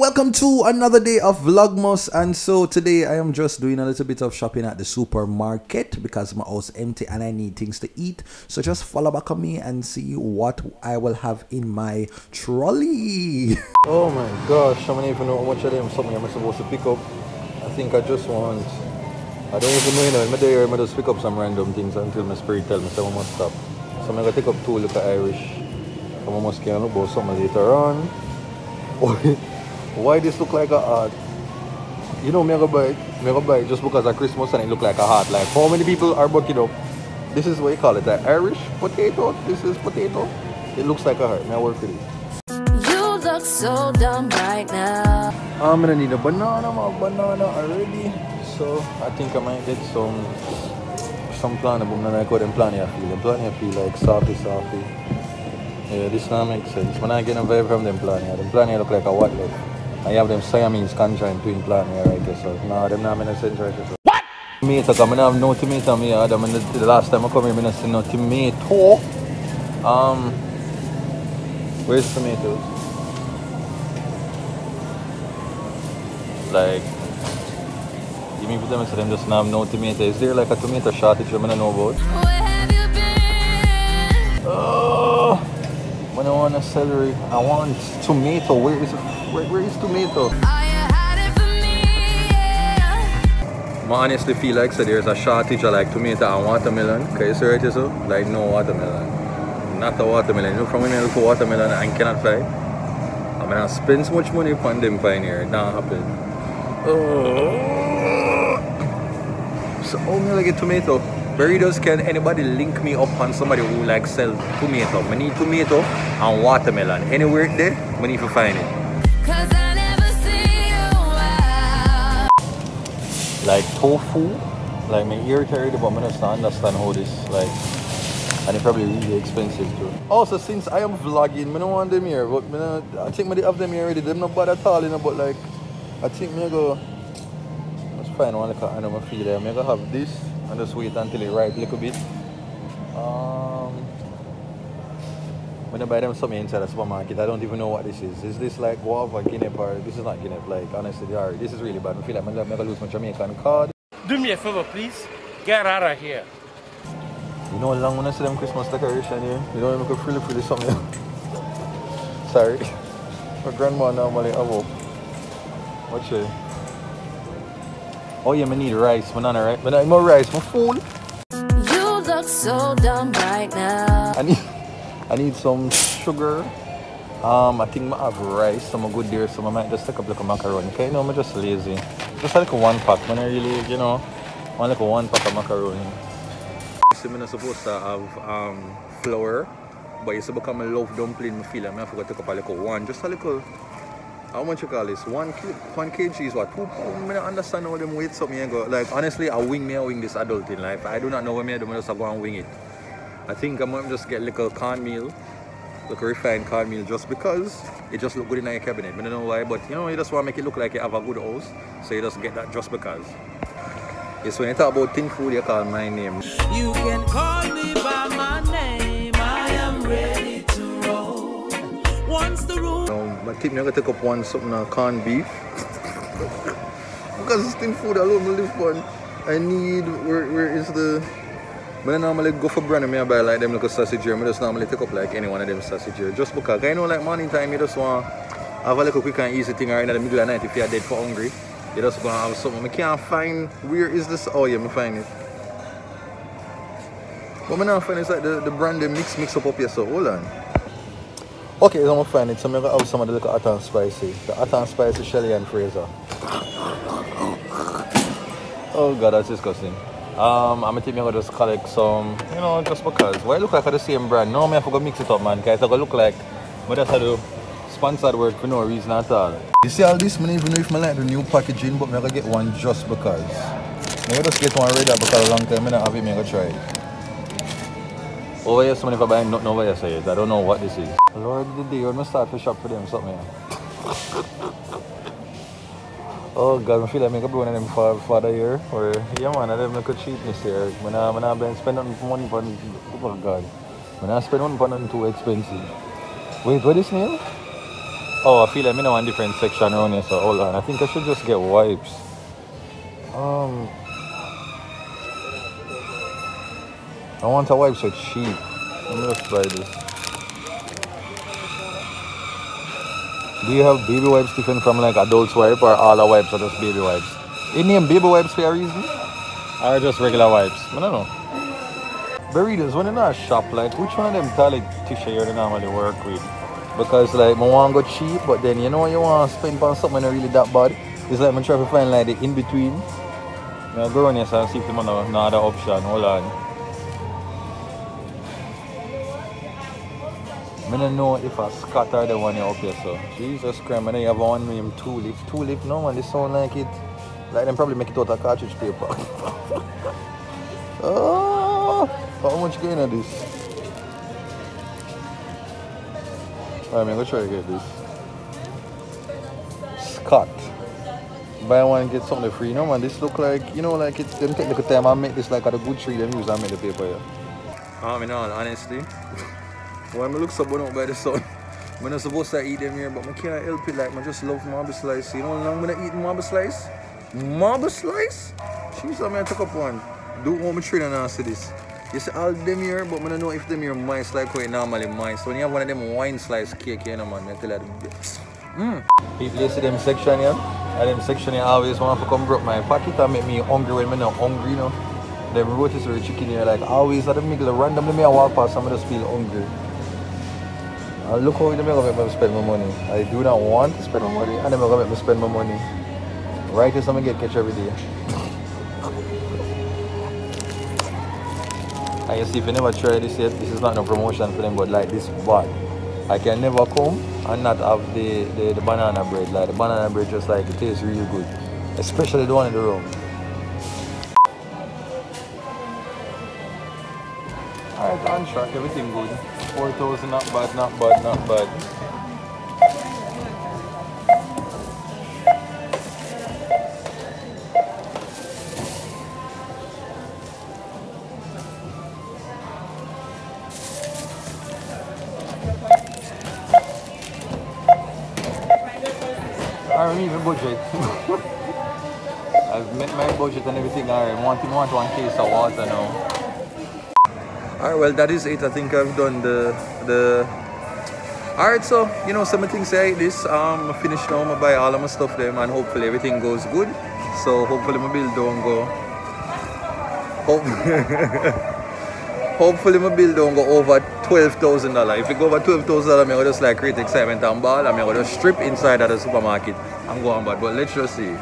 welcome to another day of Vlogmas. And so today I am just doing a little bit of shopping at the supermarket because my house empty and I need things to eat. So just follow back on me and see what I will have in my trolley. Oh my gosh, I don't even know how much of them something I'm supposed to pick up. I think I just want, I don't even know, you know, in my day I just pick up some random things until my spirit tells me so I must stop. So I'm going to take up two little Irish. So I must get about something later on. Why this look like a heart? You know, me go buy it just because of Christmas and it look like a heart. Like how many people are bucking up? This is what you call it, an Irish potato. This is potato. It looks like a heart. Now work with it. You look so dumb right now. I'm gonna need a banana, my banana already. So I think I might get some plan, but I call them plan here feel. Them plan here feel like softly. Yeah, this now makes sense. When I get a vibe from them plan here, them plan here look like a what left. I have them Siamese conjoined twin plan here right there, so no, them not make sense right there. So. What? Tomato, because I have no tomato here. The last time I come here, I see no tomato. Where's tomatoes? Like, you mean for them, so them just not have no tomato. Is there like a tomato shortage I don't know about? Where have you been? When I want a celery, I want tomato. Where is tomato? I honestly feel like so there's a shortage of like tomato and watermelon. Okay, so right so like no watermelon. Not a watermelon. You know from when I look for watermelon and cannot find. I'm gonna spend so much money upon them pioneer. It don't happen. So only like a tomato. Burritos, can anybody link me up on somebody who like sell tomato? I need tomato and watermelon. Anywhere there, I need to find it. Cause I never see you out. Like tofu, like my ear carried, but I just don't understand how this like, and it's probably really expensive too. Also, since I am vlogging, I don't want them here, but I think I have them here already. Them not bad at all, you know, but like, I think I go, let's find one like an animal feed there. I'm gonna have this. And just wait until it ripe a little bit. When I buy them something inside the supermarket, I don't even know what this is. Is this like guava, guinea, or this is not guinea? Like honestly, this is really bad. I feel like I'm gonna lose my Jamaican card. Do me a favor, please. Get out of here. You know how long when I see them Christmas decoration here? You don't even go freely something. Sorry. My grandma normally have up. What's it? Oh yeah, I need rice, banana rice. But I need more rice, my fool. You look so dumb right now. I need some sugar. I think I have rice, some good there, so I might just take up like a macaroni. Okay, no, I'm just lazy. Just like a one pack. When I really, you know, want like a one pack of macaroni. So I'm not supposed to have flour, but you see become a love dumpling, I feel like I have to take up a little one, just a little. How much you call this? 1 kg is what? 2 pounds? I don't understand how them weight something you go. Like honestly, I wing this adult in life. I do not know what I do, I just go and wing it. I think I might just get like a cornmeal, like a refined cornmeal, just because it just look good in your cabinet. I don't know why, but you know, you just want to make it look like you have a good house, so you just get that just because. Yes, when you talk about tin food, you call my name. You can call me by my name. I am ready to roll. Once the room. I think I'm going to take up something corned beef. Because it's tin food alone I live on. I need, where is the... I normally go for brand and I buy like them like a sausage here. I just normally take up like any one of them sausage here. Just because I know like morning time you just want to have a little quick and easy thing right in the middle of the night if you're dead for hungry. You just going to have something. I can't find, where is this? Oh yeah, I find it. But I don't find it's like the brand they mix up here, so hold on. Okay, so I'm gonna find it. So I'm gonna have some of the little hot and spicy. The hot and spicy Shelly and Fraser. Oh god, that's disgusting. I'm gonna think I'm gonna just collect some, you know, just because. Why look like the same brand? No, I have to go mix it up, man. Guys, I look like, but that's how to sponsored work for no reason at all. You see all this, I don't even know if I like the new packaging, but I'm gonna get one just because. I'm gonna just get one ready because a long time I don't have it, I'm gonna try it. Over here, someone if I buy nothing over here, say it. I don't know what this is. Lord of the day, when I start to shop for them, something here. Oh God, I feel like I make one of them for the year. Or, yeah man, I them could cheat this year. When I spend nothing for money for, oh God. When I spend money for nothing too expensive. Wait, what is this name? Oh, I feel like I'm in a different section around here, so hold on. I think I should just get wipes. I want a wipes so cheap. Let me just buy this. Do you have baby wipes different from like adult wipe, or all the wipes are just baby wipes? You name baby wipes for a reason? Or just regular wipes? I don't know. Burritos, when you're not shop, like which one of them toilet tissue you normally work with? Because like I want to go cheap, but then you know you want to spend on something not really that bad. It's like I'm trying to find like the in between. You know, go around here and see if there's no other option. Hold on. I don't know if I scatter the one up here, so Jesus Christ, and then you have one name 2-leaf. 2-leaf, no man, this sound like it. Like them probably make it out of cartridge paper. Oh, how much gain of this? Alright, I'm gonna try to get this. Scott. Buy one get something free. No man, this look like, you know, like it's them take the time I make this like at a good tree, them use and make the paper here. I mean, honestly. Why I look so bad out by the sun? I'm not supposed to eat them here, but I can't help it. Like, I just love marble slice. You know how long I'm gonna eat marble slice? Marble slice? Jeez, I'm gonna take up one. Do want me train and I see this. You see all them here, but I don't know if them here mice like how it normally mice. So when you have one of them wine slice cake, you know, man, I tell you the people, you see them section here? And them section here always want to come broke my pocket and make me hungry when I'm not hungry, you know. Them rotisserie chicken here, like always at the middle, randomly me I walk past and I just feel hungry. And look how they're going to make me spend my money. I do not want to spend my money, and they're going to make me spend my money. Right as I'm going to get catch every day. And you see, if you never try this yet, this is not no promotion for them, but like this bad. I can never come and not have the banana bread. Like the banana bread just like it tastes really good. Especially the one in the room. Alright, on track, everything good. 4,000, not bad, not bad, not bad. I don't even budget. I've met my budget and everything. I want one case of water now. Alright, well that is it. I think I've done the alright, so you know some things I like this. I finished now, I buy all of my stuff there and hopefully everything goes good. So hopefully my bill don't go hopefully my bill don't go over $12,000. If it go over $12,000, I'm gonna just like create excitement and ball. I'm gonna just strip inside of the supermarket and go on bad. But let's just see.